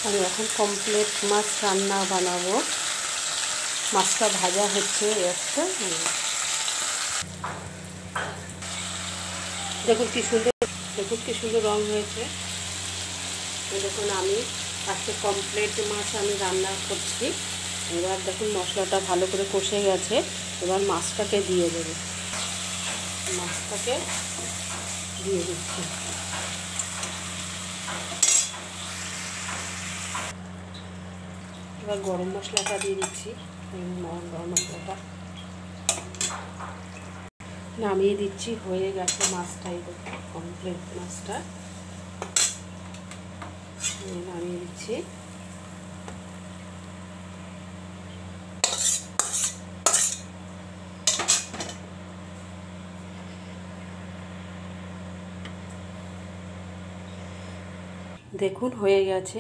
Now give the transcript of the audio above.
আমি এখন কমপ্লিট মাছ রান্না বানাবো। মাছটা ভাজা হচ্ছে একটা। দেখুন কি সুন্দর রং হয়েছে। দেখুন আমি আজকে কমপ্লিট মাছ আমি রান্না করছি। এবার দেখুন মশলাটা ভালো করে কষে গেছে। এবার মাছটাকে দিয়ে দেবো। মাছটাকে দিয়ে দিচ্ছি। এবার গরম মশলাটা দিয়ে দিচ্ছি। গরম মশলাটা নামিয়ে দিচ্ছি। হয়ে গেছে মাছটাই, কমপ্লিট মাছটা নামিয়ে দিচ্ছি। দেখুন হয়ে গেছে।